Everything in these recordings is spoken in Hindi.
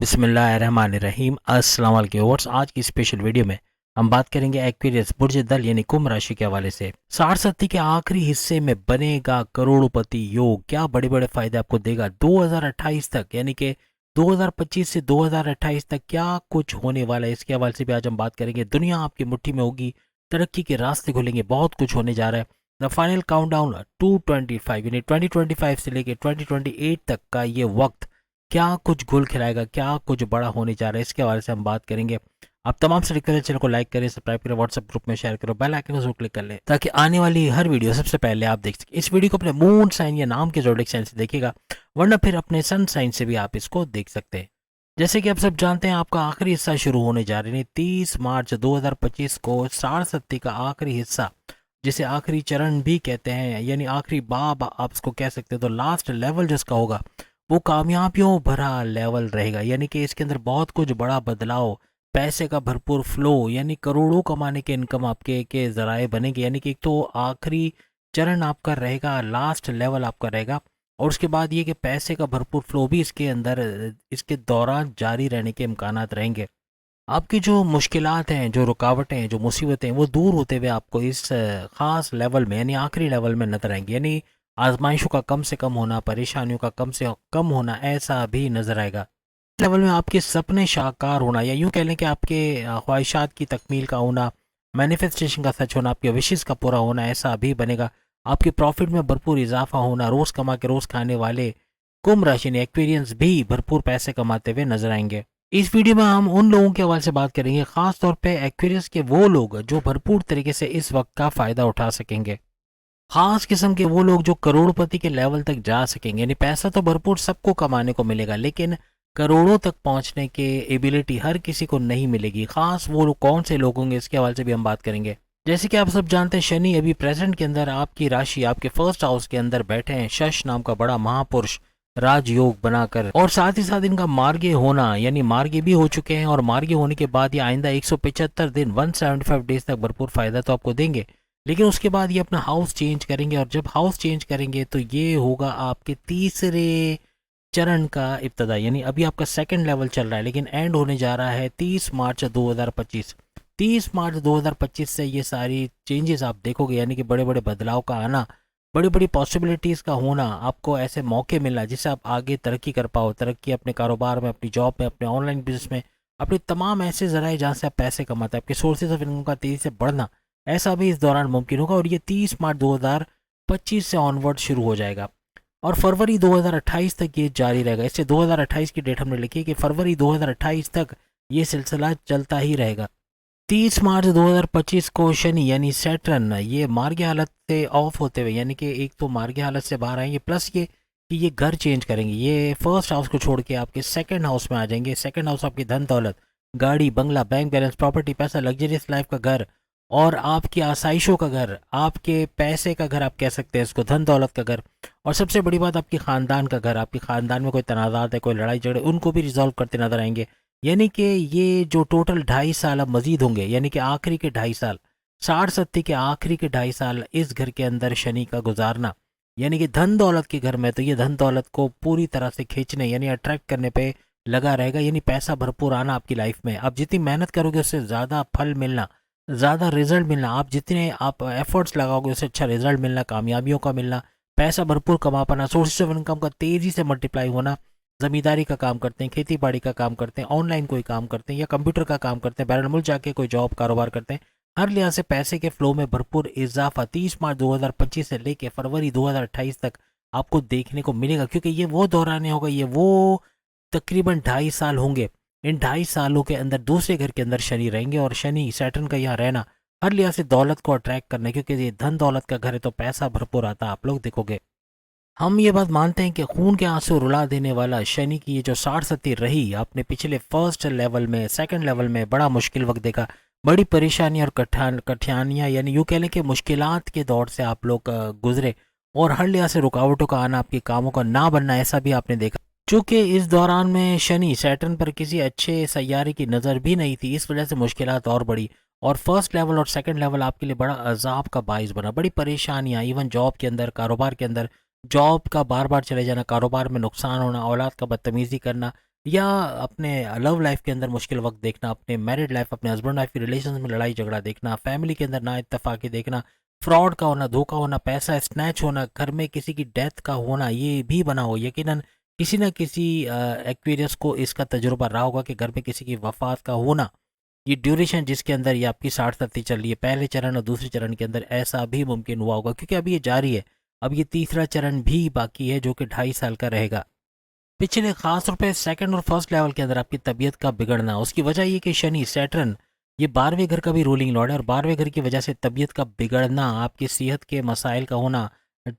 बिस्मिल्लाहिर्रहमानिर्रहीम। अस्सलाम वालेकुम व्यूअर्स। आज की स्पेशल वीडियो में हम बात करेंगे एक्वेरियस बुर्ज दल यानी कुंभ राशि के हवाले से। सारस्वती के आखिरी हिस्से में बनेगा करोड़पति योग, क्या बड़े बड़े फायदे आपको देगा 2028 तक, यानी कि 2025 से 2028 तक क्या कुछ होने वाला है, इसके हवाले से भी आज हम बात करेंगे। दुनिया आपकी मुट्ठी में होगी, तरक्की के रास्ते खुलेंगे, बहुत कुछ होने जा रहा है। द फाइनल काउंटडाउन 225 यानी 2025 से लेकर 2028 तक का ये वक्त क्या कुछ गोल खिलाएगा, क्या कुछ बड़ा होने जा रहा है, इसके हवाले से हम बात करेंगे। आप तमाम से रिक्वेस्ट है, चैनल को लाइक करें, सब्सक्राइब करें, व्हाट्सएप ग्रुप में शेयर करो, बेल आइकन को जरूर क्लिक कर लें ताकि आने वाली हर वीडियो सबसे पहले आप देख सकें। इस वीडियो को अपने मून साइन या नाम के जोडिक साइन से देखिएगा, वरना फिर अपने सन साइन से भी आप इसको देख सकते हैं। जैसे कि आप सब जानते हैं, आपका आखिरी हिस्सा शुरू होने जा रहे हैं 30 मार्च 2025 को। सारस्वती का आखिरी हिस्सा, जिसे आखिरी चरण भी कहते हैं, यानी आखिरी बाब आप इसको कह सकते हैं, तो लास्ट लेवल जिसका होगा वो कामयाबियों भरा लेवल रहेगा। यानी कि इसके अंदर बहुत कुछ बड़ा बदलाव, पैसे का भरपूर फ्लो, यानी करोड़ों कमाने के इनकम आपके के जराए बनेंगे। यानी कि एक तो आखिरी चरण आपका रहेगा, लास्ट लेवल आपका रहेगा, और उसके बाद ये कि पैसे का भरपूर फ्लो भी इसके अंदर इसके दौरान जारी रहने के इम्कानात रहेंगे। आपकी जो मुश्किलात हैं, जो रुकावटें हैं, जो मुसीबतें हैं, वो दूर होते हुए आपको इस ख़ास लेवल में यानी आखिरी लेवल में नज़र आएंगी। यानी आजमाइशों का कम से कम होना, परेशानियों का कम से कम होना, ऐसा भी नज़र आएगा। इस लेवल में आपके सपने साकार होना, या यूँ कह लें कि आपके ख्वाहिशात की तकमील का होना, मैनिफेस्टेशन का सच होना, आपके विशेज़ का पूरा होना, ऐसा भी बनेगा। आपके प्रॉफिट में भरपूर इजाफा होना, रोज़ कमा के रोज़ खाने वाले कुंभ राशि ने एक्सपीरियंस भी भरपूर पैसे कमाते हुए नजर आएंगे। इस वीडियो में हम उन लोगों के हवाले से बात करेंगे, खास तौर पे एक्वेरियस के वो लोग जो भरपूर तरीके से इस वक्त का फायदा उठा सकेंगे। खास किस्म के वो लोग जो करोड़पति के लेवल तक जा सकेंगे, यानी पैसा तो भरपूर सबको कमाने को मिलेगा, लेकिन करोड़ों तक पहुंचने के एबिलिटी हर किसी को नहीं मिलेगी। खास वो लोग कौन से लोग होंगे, इसके हवाले से भी हम बात करेंगे। जैसे कि आप सब जानते हैं, शनि अभी प्रेजेंट के अंदर आपकी राशि, आपके फर्स्ट हाउस के अंदर बैठे हैं, शश नाम का बड़ा महापुरुष राजयोग बनाकर, और साथ ही साथ इनका मार्गीय होना, यानी मार्गीय भी हो चुके हैं, और मार्गीय होने के बाद ये आइंदा 175 दिन 175 डेज तक भरपूर फायदा तो आपको देंगे। लेकिन उसके बाद ये अपना हाउस चेंज करेंगे, और जब हाउस चेंज करेंगे तो ये होगा आपके तीसरे चरण का इब्तदा। यानी अभी आपका सेकंड लेवल चल रहा है, लेकिन एंड होने जा रहा है 30 मार्च 2025। 30 मार्च 2025 से ये सारी चेंजेस आप देखोगे, यानी कि बड़े बड़े बदलाव का आना, बड़ी बड़ी पॉसिबिलिटीज़ का होना, आपको ऐसे मौके मिलना जिससे आप आगे तरक्की कर पाओ, तरक्की अपने कारोबार में, अपनी जॉब में, अपने ऑनलाइन बिजनेस में, अपने तमाम ऐसे जराए जहाँ से आप पैसे कमाते हैं, आपके सोर्सेज ऑफ इनकम का तेज़ी से बढ़ना, ऐसा भी इस दौरान मुमकिन होगा। और ये 30 मार्च 2025 से ऑनवर्ड शुरू हो जाएगा, और फरवरी 2028 तक ये जारी रहेगा। इससे 2028 की डेट हमने लिखी है कि फरवरी 2028 तक ये सिलसिला चलता ही रहेगा। 30 मार्च 2025 को शनि यानी सैटर्न ये मार्गी हालत से ऑफ होते हुए, यानी कि एक तो मार्गी हालत से बाहर आएंगे, प्लस ये कि ये घर चेंज करेंगे, ये फर्स्ट हाउस को छोड़ के आपके सेकंड हाउस में आ जाएंगे। सेकंड हाउस आपकी धन दौलत, गाड़ी बंगला, बैंक बैलेंस, प्रॉपर्टी, पैसा, लग्जरियस लाइफ का घर, और आपकी आसाइशों का घर, आपके पैसे का घर आप कह सकते हैं इसको, धन दौलत का घर, और सबसे बड़ी बात आपकी ख़ानदान का घर। आपके ख़ानदान में कोई तनाज़ात है, कोई लड़ाई झगड़े, उनको भी रिजॉल्व करते नजर आएंगे। यानी कि ये जो टोटल 2.5 साल अब मजीद होंगे, यानी कि आखिरी के 2.5 साल, 60 के आखिरी के 2.5 साल इस घर के अंदर शनि का गुजारना, यानी कि धन दौलत के घर में, तो ये धन दौलत को पूरी तरह से खींचने यानी अट्रैक्ट करने पे लगा रहेगा। यानी पैसा भरपूर आना आपकी लाइफ में, आप जितनी मेहनत करोगे उससे ज़्यादा फल मिलना, ज़्यादा रिजल्ट मिलना, आप जितने आप एफर्ट्स लगाओगे उससे अच्छा रिजल्ट मिलना, कामयाबियों का मिलना, पैसा भरपूर कमा पाना, सोर्सेज ऑफ इनकम का तेज़ी से मल्टीप्लाई होना। ज़मींदारी का काम करते हैं, खेती बाड़ी का काम करते हैं, ऑनलाइन कोई काम करते हैं, या कंप्यूटर का काम करते हैं, बैरून मुल्क जाके कोई जॉब कारोबार करते हैं, हर लिहाज से पैसे के फ्लो में भरपूर इजाफा 30 मार्च 2025 से लेकर फरवरी 2028 तक आपको देखने को मिलेगा। क्योंकि ये वो दौरान होगा, ये वो तकरीबन 2.5 साल होंगे। इन 2.5 सालों के अंदर दूसरे घर के अंदर शनि रहेंगे, और शनि सैटर्न का यहाँ रहना हर लिहाज से दौलत को अट्रैक्ट करना है, क्योंकि ये धन दौलत का घर है, तो पैसा भरपूर आता आप लोग देखोगे। हम ये बात मानते हैं कि खून के आंसू रुला देने वाला शनि की ये जो 60 रही, आपने पिछले फर्स्ट लेवल में, सेकंड लेवल में बड़ा मुश्किल वक्त देखा, बड़ी परेशानी और कठिनानियाँ, यानी यूँ कह लें कि मुश्किलात के दौर से आप लोग गुजरे, और हर लिहाज से रुकावटों का आना, आपके कामों का ना बनना, ऐसा भी आपने देखा। चूँकि इस दौरान में शनि सैटर्न पर किसी अच्छे सैयारे की नज़र भी नहीं थी, इस वजह से मुश्किलात और बढ़ी, और फर्स्ट लेवल और सेकंड लेवल आपके लिए बड़ा अजाब का बाइस बना, बड़ी परेशानियाँ, इवन जॉब के अंदर, कारोबार के अंदर, जॉब का बार बार चले जाना, कारोबार में नुकसान होना, औलाद का बदतमीज़ी करना, या अपने लव लाइफ के अंदर मुश्किल वक्त देखना, अपने मैरिड लाइफ, अपने हस्बैंड वाइफ की रिलेशन में लड़ाई झगड़ा देखना, फैमिली के अंदर ना इत्तेफाकी देखना, फ्रॉड का होना, धोखा होना, पैसा स्नैच होना, घर में किसी की डेथ का होना, ये भी बना हो। यकीनन किसी न किसी एक्वेरियस को इसका तजुर्बा रहा होगा कि घर में किसी की वफात का होना। ये ड्यूरेशन जिसके अंदर ये आपकी 60 चल रही है, पहले चरण और दूसरे चरण के अंदर ऐसा भी मुमकिन हुआ होगा, क्योंकि अभी ये जारी है। अब ये तीसरा चरण भी बाकी है जो कि 2.5 साल का रहेगा। पिछले खास तौर पे सेकंड और फर्स्ट लेवल के अंदर आपकी तबीयत का बिगड़ना, उसकी वजह ये कि शनि सैटर्न ये 12वें घर का भी रूलिंग लॉर्ड है, और 12वें घर की वजह से तबीयत का बिगड़ना, आपकी सेहत के मसाइल का होना,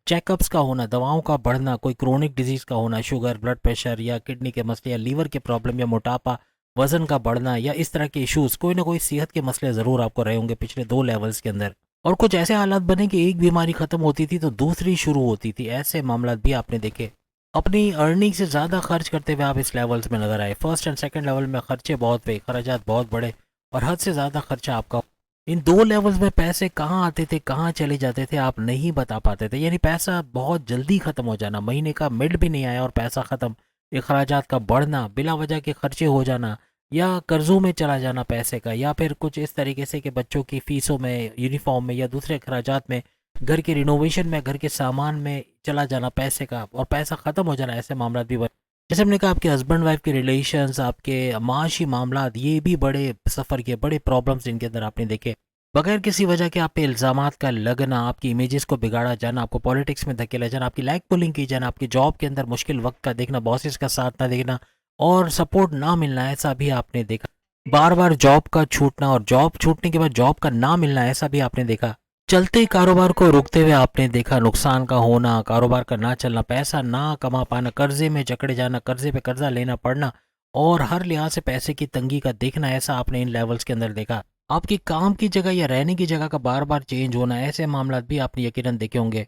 चेकअप्स का होना, दवाओं का बढ़ना, कोई क्रोनिक डिजीज का होना, शुगर, ब्लड प्रेशर या किडनी के मसले या लीवर के प्रॉब्लम या मोटापा, वजन का बढ़ना या इस तरह के इश्यूज, कोई ना कोई सेहत के मसले ज़रूर आपको रहे होंगे पिछले 2 लेवल्स के अंदर। और कुछ ऐसे हालात बने कि एक बीमारी खत्म होती थी तो दूसरी शुरू होती थी, ऐसे मामला भी आपने देखे। अपनी अर्निंग से ज़्यादा खर्च करते हुए आप इस लेवल्स में नजर आए। फर्स्ट एंड सेकंड लेवल में खर्चे बहुत हुए, खर्चात बहुत बड़े और हद से ज़्यादा खर्चा आपका। इन 2 लेवल्स में पैसे कहाँ आते थे, कहाँ चले जाते थे, आप नहीं बता पाते थे। यानी पैसा बहुत जल्दी ख़त्म हो जाना, महीने का मिड भी नहीं आया और पैसा ख़त्म। अखराजात का बढ़ना, बिला वजह के खर्चे हो जाना या कर्जों में चला जाना पैसे का, या फिर कुछ इस तरीके से कि बच्चों की फ़ीसों में, यूनिफॉर्म में या दूसरे अखराजात में, घर के रिनोवेशन में, घर के सामान में चला जाना पैसे का, और पैसा ख़त्म हो जाना, ऐसे मामला भी बने। जैसे हमने कहा, आपके हस्बैंड वाइफ के रिलेशंस, आपके माशी मामला, ये भी बड़े सफ़र के, बड़े प्रॉब्लम्स इनके अंदर आपने देखे। बगैर किसी वजह के आप पे इल्ज़ामात का लगना, आपकी इमेजेस को बिगाड़ा जाना, आपको पॉलिटिक्स में धकेला जाना, आपकी लैग पुलिंग की जाना, आपकी जॉब के अंदर मुश्किल वक्त का देखना, बॉसेस का साथ ना देखना और सपोर्ट ना मिलना, ऐसा भी आपने देखा। बार बार जॉब का छूटना और जॉब छूटने के बाद जॉब का ना मिलना, ऐसा भी आपने देखा। चलते कारोबार को रोकते हुए आपने देखा नुकसान का होना, कारोबार का ना चलना, पैसा ना कमा पाना, कर्जे में जकड़े जाना, कर्जे पे कर्जा लेना पड़ना और हर लिहाज से पैसे की तंगी का देखना, ऐसा आपने इन लेवल्स के अंदर देखा। आपकी काम की जगह या रहने की जगह का बार बार चेंज होना, ऐसे मामला भी आपने यकीनन देखे होंगे।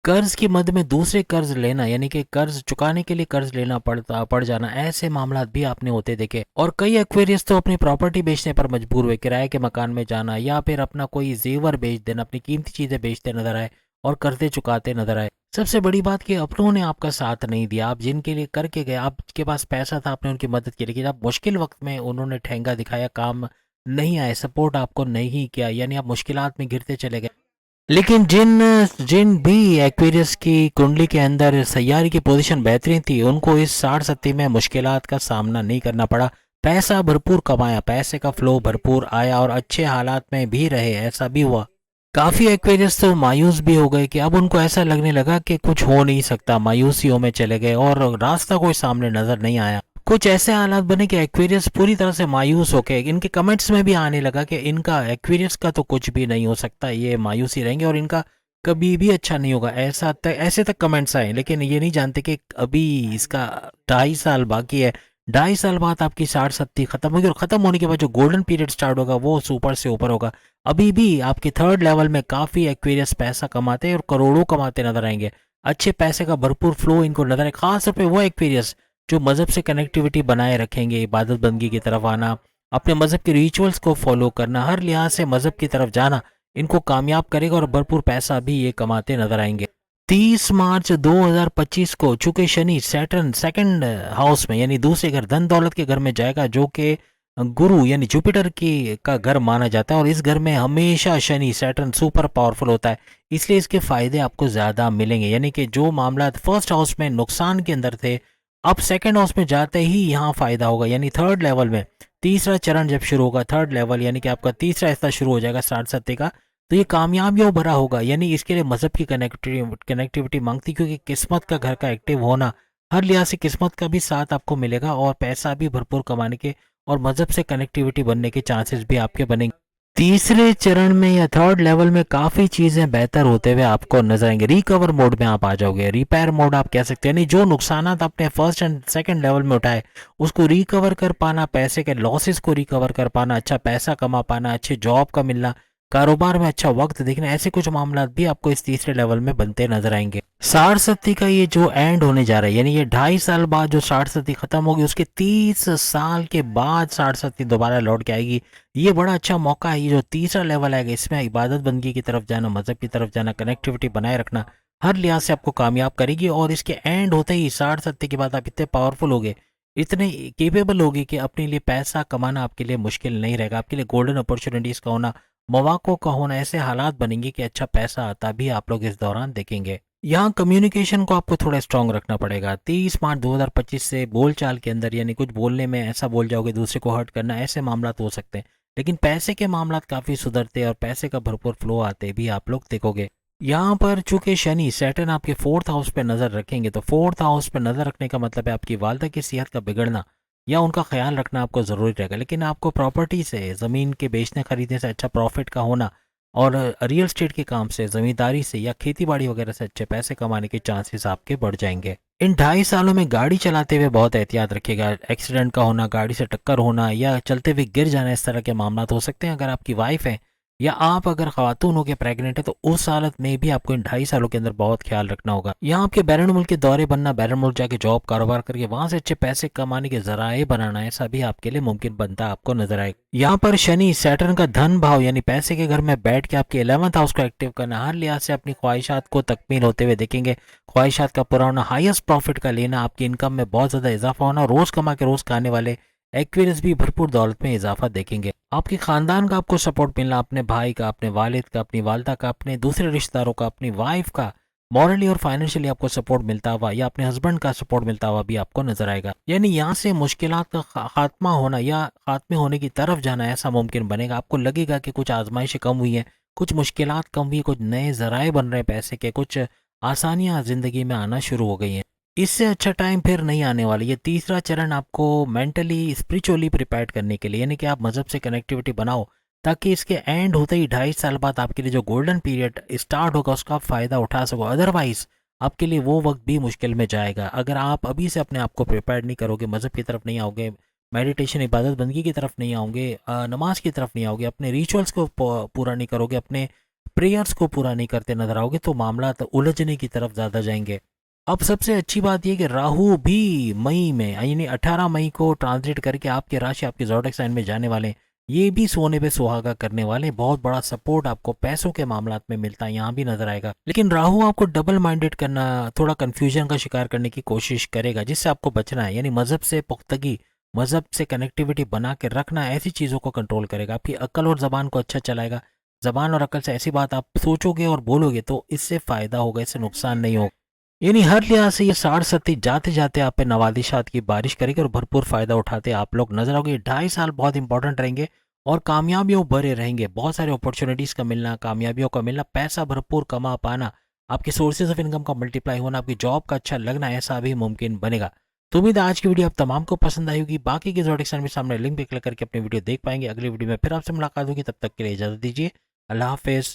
कर्ज की मद में दूसरे कर्ज लेना, यानी कि कर्ज चुकाने के लिए कर्ज लेना पड़ जाना, ऐसे मामला भी आपने होते देखे। और कई एक्वेरियस तो अपनी प्रॉपर्टी बेचने पर मजबूर हुए, किराए के मकान में जाना या फिर अपना कोई जेवर बेच देना, अपनी कीमती चीजें बेचते नजर आए और कर्जे चुकाते नजर आए। सबसे बड़ी बात कि अपनों ने आपका साथ नहीं दिया। आप जिनके लिए करके गए, आपके पास पैसा था, आपने उनकी मदद की, लेकिन आप मुश्किल वक्त में उन्होंने ठेंगा दिखाया, काम नहीं आए, सपोर्ट आपको नहीं किया, यानी आप मुश्किलात में गिरते चले गए। लेकिन जिन जिन भी एक्वेरियस की कुंडली के अंदर सैयारे की पोजीशन बेहतरीन थी, उनको इस 60 में मुश्किलात का सामना नहीं करना पड़ा। पैसा भरपूर कमाया, पैसे का फ्लो भरपूर आया और अच्छे हालात में भी रहे, ऐसा भी हुआ। काफ़ी एक्वेरियस तो मायूस भी हो गए कि अब उनको ऐसा लगने लगा कि कुछ हो नहीं सकता, मायूसियों में चले गए और रास्ता कोई सामने नजर नहीं आया। कुछ ऐसे हालात बने कि एक्वेरियस पूरी तरह से मायूस हो गए। इनके कमेंट्स में भी आने लगा कि इनका, एक्वेरियस का तो कुछ भी नहीं हो सकता, ये मायूस ही रहेंगे और इनका कभी भी अच्छा नहीं होगा, ऐसे तक कमेंट्स आए। लेकिन ये नहीं जानते कि अभी इसका 2.5 साल बाकी है। 2.5 साल बाद आपकी 60 खत्म होगी और खत्म होने के बाद जो गोल्डन पीरियड स्टार्ट होगा वो सुपर से ऊपर होगा। अभी भी आपके थर्ड लेवल में काफ़ी एक्वेरियस पैसा कमाते हैं और करोड़ों कमाते नजर आएंगे। अच्छे पैसे का भरपूर फ्लो इनको नजर आए, खासतौर पे वो एक्वेरियस जो मज़हब से कनेक्टिविटी बनाए रखेंगे, इबादत बंदगी की तरफ आना, अपने मज़हब के रिचुअल्स को फॉलो करना, हर लिहाज से मज़हब की तरफ जाना इनको कामयाब करेगा और भरपूर पैसा भी ये कमाते नजर आएंगे। 30 मार्च 2025 को चूंकि शनि सैटर्न सेकंड हाउस में, यानी दूसरे घर, धन दौलत के घर में जाएगा, जो कि गुरु यानी जुपिटर की का घर माना जाता है, और इस घर में हमेशा शनि सैटर्न सुपर पावरफुल होता है, इसलिए इसके फायदे आपको ज़्यादा मिलेंगे। यानी कि जो मामला फर्स्ट हाउस में नुकसान के अंदर थे, अब सेकंड हाउस में जाते ही यहाँ फायदा होगा। यानी थर्ड लेवल में तीसरा चरण जब शुरू होगा, थर्ड लेवल यानी कि आपका तीसरा हिस्सा शुरू हो जाएगा 60 का, तो ये कामयाबियों भरा होगा। यानी इसके लिए मज़हब की कनेक्टिविटी मांगती, क्योंकि किस्मत का घर का एक्टिव होना, हर लिहाज से किस्मत का भी साथ आपको मिलेगा और पैसा भी भरपूर कमाने के और मज़हब से कनेक्टिविटी बनने के चांसेस भी आपके बनेंगे। तीसरे चरण में या थर्ड लेवल में काफ़ी चीज़ें बेहतर होते हुए आपको नजर आएंगे। रिकवर मोड में आप आ जाओगे, रिपेयर मोड आप कह सकते हैं। नहीं, जो नुकसानात आपने फर्स्ट एंड सेकंड लेवल में उठाए उसको रिकवर कर पाना, पैसे के लॉसेस को रिकवर कर पाना, अच्छा पैसा कमा पाना, अच्छे जॉब का मिलना, कारोबार में अच्छा वक्त देखना, ऐसे कुछ मामला भी आपको इस तीसरे लेवल में बनते नजर आएंगे। 60 का ये जो एंड होने जा रहा है, यानी ये 2.5 साल बाद जो 60 खत्म होगी, उसके 30 साल के बाद 60 दोबारा लौट के आएगी। ये बड़ा अच्छा मौका है। ये जो तीसरा लेवल आएगा, इसमें इबादत बंदगी की तरफ जाना, मज़हब की तरफ जाना, कनेक्टिविटी बनाए रखना, हर लिहाज से आपको कामयाब करेगी। और इसके एंड होते ही 60 के बाद आप इतने पावरफुल हो गए इतने केपेबल होगे कि अपने लिए पैसा कमाना आपके लिए मुश्किल नहीं रहेगा। आपके लिए गोल्डन अपॉर्चुनिटीज़ का होना, मौक़ों का होना, ऐसे हालात बनेंगे कि अच्छा पैसा आता भी आप लोग इस दौरान देखेंगे। यहाँ कम्युनिकेशन को आपको थोड़ा स्ट्रॉन्ग रखना पड़ेगा। 30 मार्च 2025 से बोलचाल के अंदर यानी कुछ बोलने में ऐसा बोल जाओगे दूसरे को हर्ट करना, ऐसे मामलात हो सकते हैं। लेकिन पैसे के मामलात काफ़ी सुधरते और पैसे का भरपूर फ्लो आते भी आप लोग देखोगे। यहाँ पर चूंकि शनि सैटर्न आपके 4th हाउस पे नज़र रखेंगे, तो 4th हाउस पे नज़र रखने का मतलब है आपकी वालदा की सेहत का बिगड़ना या उनका ख्याल रखना आपको ज़रूरी रहेगा। लेकिन आपको प्रॉपर्टी से, ज़मीन के बेचने खरीदने से अच्छा प्रॉफिट का होना और रियल एस्टेट के काम से, ज़मींदारी से या खेती बाड़ी वगैरह से अच्छे पैसे कमाने के चांसेस आपके बढ़ जाएंगे। इन 2.5 सालों में गाड़ी चलाते हुए बहुत एहतियात रखिएगा। एक्सीडेंट का होना, गाड़ी से टक्कर होना या चलते हुए गिर जाना, इस तरह के मामला हो सकते हैं। अगर आपकी वाइफ है या आप अगर खातून हो के प्रेग्नेंट है, तो उस हालत में भी आपको इन 2.5 सालों के अंदर बहुत ख्याल रखना होगा। यहाँ आपके बैरून मुल्क के दौरे बनना, बैरून मुल्क जाके जॉब कारोबार करके वहां से अच्छे पैसे कमाने के जराए बनाना, ऐसा भी आपके लिए मुमकिन बनता आपको नजर आएगा। यहाँ पर शनि सैटर्न का धन भाव यानी पैसे के घर में बैठ के आपके 11th हाउस को एक्टिव करना, हर लिहाज से अपनी ख्वाहिशात को तकमील होते हुए देखेंगे। ख्वाहिशात का पूरा होना, हाईएस्ट प्रॉफिट का लेना, आपकी इनकम में बहुत ज्यादा इजाफा होना, रोज कमा के रोज खाने वाले एक्वेरियस भी भरपूर दौलत में इजाफा देखेंगे। आपके खानदान का आपको सपोर्ट मिलना, अपने भाई का, अपने वालिद का, अपनी वालदा का, अपने दूसरे रिश्तेदारों का, अपनी वाइफ का मॉरली और फाइनेंशियली आपको सपोर्ट मिलता हुआ या अपने हस्बैंड का सपोर्ट मिलता हुआ भी आपको नजर आएगा। यानी यहाँ से मुश्किलात का खात्मा होना या खात्मे होने की तरफ जाना ऐसा मुमकिन बनेगा। आपको लगेगा कि कुछ आजमाइशें कम हुई हैं, कुछ मुश्किलात कम हुई, कुछ नए जराए बन रहे हैं पैसे के, कुछ आसानियां जिंदगी में आना शुरू हो गई हैं। इससे अच्छा टाइम फिर नहीं आने वाला। ये तीसरा चरण आपको मेंटली स्पिरिचुअली प्रिपेयर करने के लिए, यानी कि आप मजहब से कनेक्टिविटी बनाओ ताकि इसके एंड होते ही 2.5 साल बाद आपके लिए जो गोल्डन पीरियड स्टार्ट होगा उसका आप फ़ायदा उठा सको। अदरवाइज आपके लिए वो वक्त भी मुश्किल में जाएगा। अगर आप अभी से अपने आप को प्रिपेयर नहीं करोगे, मज़हब की तरफ नहीं आओगे, मेडिटेशन इबादत बंदगी की तरफ नहीं आओगे, नमाज की तरफ नहीं आओगे, अपने रिचुअल्स को पूरा नहीं करोगे, अपने प्रेयर्स को पूरा नहीं करते नजर आओगे, तो मामला उलझने की तरफ ज़्यादा जाएंगे। अब सबसे अच्छी बात यह कि राहु भी मई में यानी 18 मई को ट्रांजिट करके आपके राशि, आपके ज़ोडिएक साइन में जाने वाले हैं। ये भी सोने पे सुहागा करने वाले, बहुत बड़ा सपोर्ट आपको पैसों के मामलात में मिलता है, यहाँ भी नजर आएगा। लेकिन राहु आपको डबल माइंडेड करना, थोड़ा कंफ्यूजन का शिकार करने की कोशिश करेगा, जिससे आपको बचना है। यानी मजहब से पुख्तगी, मजहब से कनेक्टिविटी बना के रखना, ऐसी चीज़ों को कंट्रोल करेगा। आपकी अक्ल और ज़बान को अच्छा चलाएगा। ज़बान और अक्ल से ऐसी बात आप सोचोगे और बोलोगे तो इससे फ़ायदा होगा, इससे नुकसान नहीं होगा। यानी हर लिहाज से ये 60-70 जाते जाते आप पे नवादिशात की बारिश करेगी और भरपूर फायदा उठाते आप लोग नजर आओगे। 2.5 साल बहुत इंपॉर्टेंट रहेंगे और कामयाबियों भरे रहेंगे। बहुत सारे अपॉर्चुनिटीज़ का मिलना, कामयाबियों का मिलना, पैसा भरपूर कमा पाना, आपके सोर्सेज ऑफ इनकम का मल्टीप्लाई होना, आपकी जॉब का अच्छा लगना, ऐसा भी मुमकिन बनेगा। तो उम्मीद है आज की वीडियो आप तमाम को पसंद आई होगी। बाकी के ज़ोडिएक साइन में सामने लिंक पे क्लिक करके अपनी वीडियो देख पाएंगे। अगली वीडियो में फिर आपसे मुलाकात होगी, तब तक के लिए इजाज़त दीजिए। अल्लाह हाफिज़।